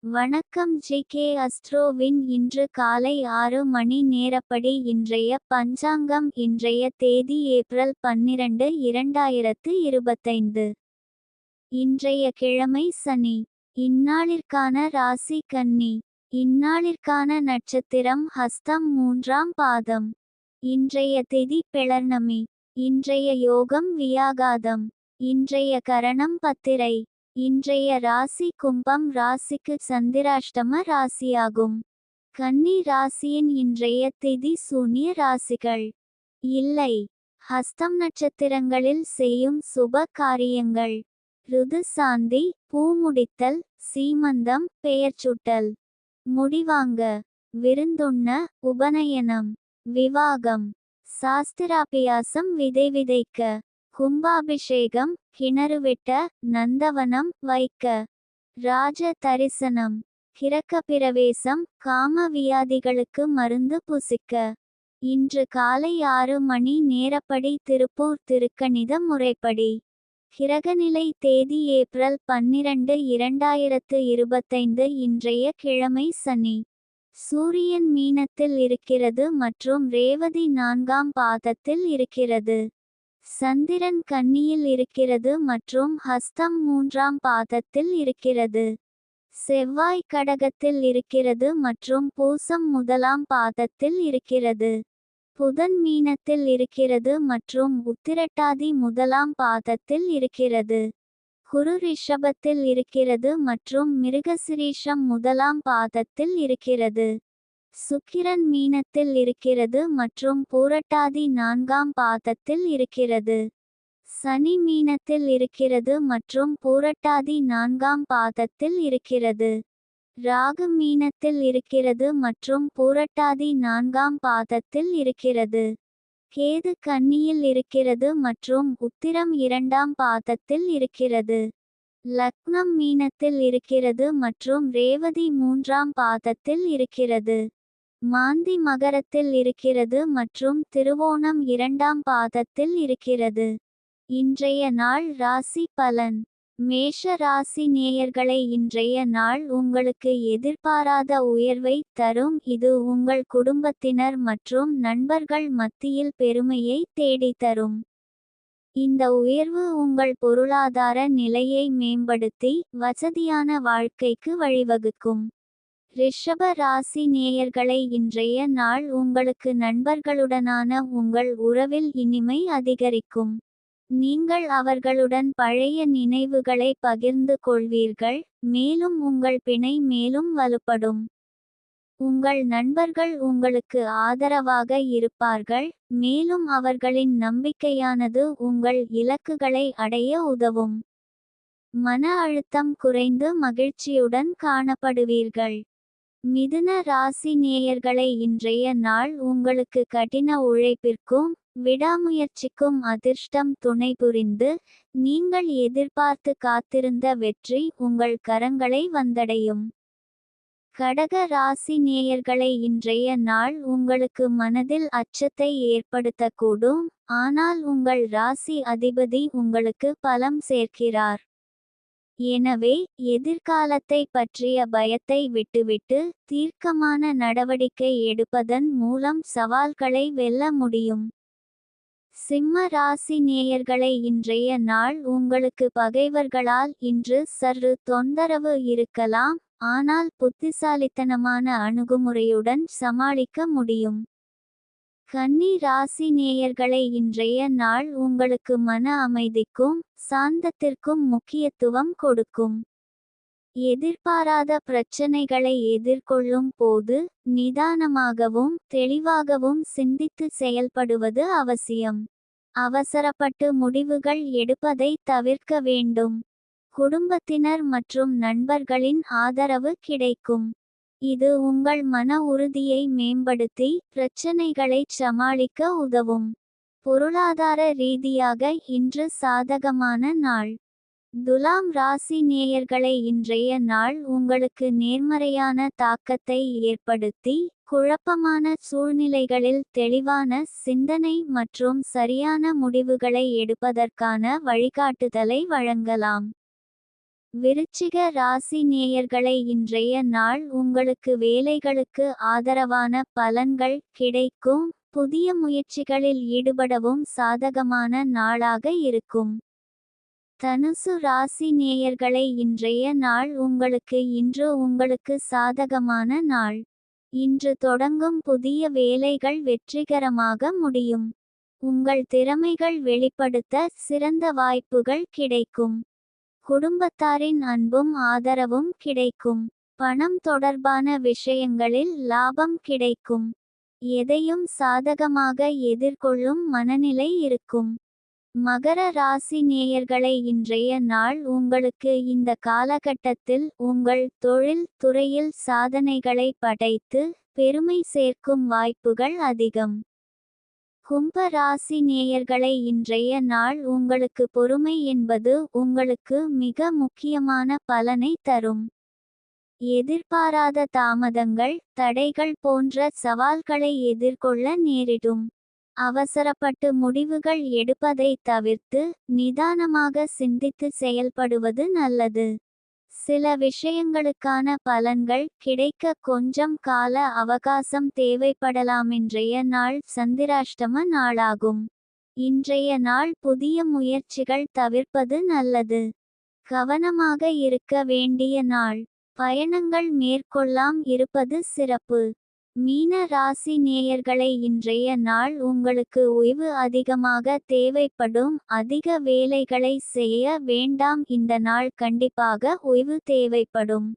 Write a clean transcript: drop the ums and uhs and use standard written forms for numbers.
வணக்கம் ஜி.கே. அஸ்ட்ரோவின் இன்று காலை 6 மணி நேரப்படி இன்றைய பஞ்சாங்கம். இன்றைய தேதி ஏப்ரல் 12, 2025. இன்றைய கிழமை சனி. இந்நாளிற்கான ராசி கன்னி. இந்நாளிற்கான நட்சத்திரம் ஹஸ்தம் 3ஆம் பாதம். இன்றைய திதி பெளர்ணமி. இன்றைய யோகம் வியாகாதம். இன்றைய கரணம் பத்திரை. இன்றைய ராசி கும்பம் ராசிக்கு சந்திராஷ்டம ராசியாகும். கன்னி ராசியின் இன்றைய திதி சூன்ய ராசிகள் இல்லை. ஹஸ்தம் நட்சத்திரங்களில் செய்யும் சுப காரியங்கள்: ருது சாந்தி, பூமுடித்தல், சீமந்தம், பெயர்ச்சூட்டல், முடிவாங்க, விருந்துண்ண, உபநயனம், விவாகம், சாஸ்திராபியாசம், விதை விதைக்க, கும்பாபிஷேகம், கிணறு வெட்ட, நந்தவனம் வைக்க, ராஜ தரிசனம், கிரக்க பிரவேசம், காம வியாதிகளுக்கு மருந்து புசிக்க. இன்று காலை 6 மணி நேரப்படி திருப்பூர் திருக்கணித முறைப்படி கிரகநிலை தேதி ஏப்ரல் 12, 2025. இன்றைய கிழமை சனி. சூரியன் மீனத்தில் இருக்கிறது மற்றும் ரேவதி 4ஆம் பாதத்தில் இருக்கிறது. சந்திரன் கன்னியில் இருக்கிறது மற்றும் ஹஸ்தம் 3ஆம் பாதத்தில் இருக்கிறது. செவ்வாய் கடகத்தில் இருக்கிறது மற்றும் பூசம் 1ஆம் பாதத்தில் இருக்கிறது. புதன் மீனத்தில் இருக்கிறது மற்றும் உத்திரட்டாதி 1ஆம் பாதத்தில் இருக்கிறது. குரு ரிஷபத்தில் இருக்கிறது மற்றும் மிருகசிரீஷம் 1ஆம் பாதத்தில் இருக்கிறது. சுக்கிரன் மீனத்தில் இருக்கிறது மற்றும் பூரட்டாதி 4ஆம் பாதத்தில் இருக்கிறது. சனி மீனத்தில் இருக்கிறது மற்றும் பூரட்டாதி 4ஆம் பாதத்தில் இருக்கிறது. ராகு மீனத்தில் இருக்கிறது மற்றும் பூரட்டாதி 4ஆம் பாதத்தில் இருக்கிறது. கேது கன்னியில் இருக்கிறது மற்றும் உத்திரம் 2ஆம் பாதத்தில் இருக்கிறது. லக்னம் மீனத்தில் இருக்கிறது மற்றும் ரேவதி 3ஆம் பாதத்தில் இருக்கிறது. மாந்தி மகரத்தில் இருக்கிறது மற்றும் திருவோணம் 2ஆம் பாதத்தில் இருக்கிறது. இன்றைய நாள் ராசி பலன். மேஷ ராசி நேயர்களை, இன்றைய நாள் உங்களுக்கு எதிர்பாராத உயர்வை தரும். இது உங்கள் குடும்பத்தினர் மற்றும் நண்பர்கள் மத்தியில் பெருமையை தேடித்தரும். இந்த உயர்வு உங்கள் பொருளாதார நிலையை மேம்படுத்தி வசதியான வாழ்க்கைக்கு வழிவகுக்கும். ரிஷப ராசி நேயர்களை, இன்றைய நாள் உங்களுக்கு நண்பர்களுடனான உங்கள் உறவில் இனிமை அதிகரிக்கும். நீங்கள் அவர்களுடன் பழைய நினைவுகளை பகிர்ந்து கொள்வீர்கள், மேலும் உங்கள் பிணை மேலும் வலுப்படும். உங்கள் நண்பர்கள் உங்களுக்கு ஆதரவாக இருப்பார்கள், மேலும் அவர்களின் நம்பிக்கையானது உங்கள் இலக்குகளை அடைய உதவும். மன அழுத்தம் குறைந்து மகிழ்ச்சியுடன் காணப்படுவீர்கள். மிதுன ராசி நேயர்களை, இன்றைய நாள் உங்களுக்கு கடின உழைப்பிற்கும் விடாமுயற்சிக்கும் அதிர்ஷ்டம் துணை புரிந்து, நீங்கள் எதிர்பார்த்து காத்திருந்த வெற்றி உங்கள் கரங்களை வந்தடையும். கடக ராசி நேயர்களை, இன்றைய நாள் உங்களுக்கு மனதில் அச்சத்தை ஏற்படுத்தக்கூடும், ஆனால் உங்கள் ராசி அதிபதி உங்களுக்கு பலம் சேர்க்கிறார். எனவே எதிர்காலத்தை பற்றிய பயத்தை விட்டுவிட்டு தீர்க்கமான நடவடிக்கை எடுப்பதன் மூலம் சவால்களை வெல்ல முடியும். சிம்ம ராசி நேயர்களை, இன்றைய நாள் உங்களுக்கு பகைவர்களால் இன்று சற்று தொந்தரவு இருக்கலாம், ஆனால் புத்திசாலித்தனமான அணுகுமுறையுடன் சமாளிக்க முடியும். கன்னி ராசி நேயர்களை, இன்றைய நாள் உங்களுக்கு மன அமைதிக்கும் சாந்தத்திற்கும் முக்கியத்துவம் கொடுக்கும். எதிர்பாராத பிரச்சனைகளை எதிர்கொள்ளும் போது நிதானமாகவும் தெளிவாகவும் சிந்தித்து செயல்படுவது அவசியம். அவசரப்பட்டு முடிவுகள் எடுப்பதை தவிர்க்க வேண்டும். குடும்பத்தினர் மற்றும் நண்பர்களின் ஆதரவு கிடைக்கும். இது உங்கள் மன உறுதியை மேம்படுத்தி பிரச்சனைகளைச் சமாளிக்க உதவும். பொருளாதார ரீதியாக இன்று சாதகமான நாள். துலாம் ராசி நேயர்களை, இன்றைய நாள் உங்களுக்கு நேர்மறையான தாக்கத்தை ஏற்படுத்தி குழப்பமான சூழ்நிலைகளில் தெளிவான சிந்தனை மற்றும் சரியான முடிவுகளை எடுப்பதற்கான வழிகாட்டுதலை வழங்கலாம். விருச்சிக ராசி நேயர்களை இன்றைய நாள் உங்களுக்கு வேலைகளுக்கு ஆதரவான பலன்கள் கிடைக்கும். புதிய முயற்சிகளில் ஈடுபடவும் சாதகமான நாளாக இருக்கும். தனுசு ராசி நேயர்களை இன்றைய நாள் இன்று உங்களுக்கு சாதகமான நாள். இன்று தொடங்கும் புதிய வேலைகள் வெற்றிகரமாக முடியும். உங்கள் திறமைகள் வெளிப்படுத்த சிறந்த வாய்ப்புகள் கிடைக்கும். குடும்பத்தாரின் அன்பும் ஆதரவும் கிடைக்கும். பணம் தொடர்பான விஷயங்களில் லாபம் கிடைக்கும். எதையும் சாதகமாக எதிர்கொள்ளும் மனநிலை இருக்கும். மகர ராசி நேயர்களை இன்றைய நாள் உங்களுக்கு இந்த காலகட்டத்தில் உங்கள் தொழில் துறையில் சாதனைகளை படைத்து பெருமை சேர்க்கும் வாய்ப்புகள் அதிகம். கும்ப ராசி நேயர்களை இன்றைய நாள் உங்களுக்கு பொறுமை என்பது உங்களுக்கு மிக முக்கியமான பலனை தரும். எதிர்பாராத தாமதங்கள் தடைகள் போன்ற சவால்களை எதிர்கொள்ள நேரிடும். அவசரப்பட்டு முடிவுகள் எடுப்பதை தவிர்த்து நிதானமாக சிந்தித்து செயல்படுவது நல்லது. சில விஷயங்களுக்கான பலன்கள் கிடைக்க கொஞ்சம் கால அவகாசம் தேவைப்படலாம். இன்றைய நாள் சந்திராஷ்டம நாளாகும். இன்றைய நாள் புதிய முயற்சிகள் தவிர்ப்பது நல்லது. கவனமாக இருக்க வேண்டிய நாள். பயணங்கள் மேற்கொள்ளாம் இருப்பது சிறப்பு. மீன ராசி நேயர்களை இன்றைய நாள் உங்களுக்கு ஓய்வு அதிகமாக தேவைப்படும். அதிக வேலைகளை செய்ய வேண்டாம். இந்த நாள் கண்டிப்பாக ஓய்வு தேவைப்படும்.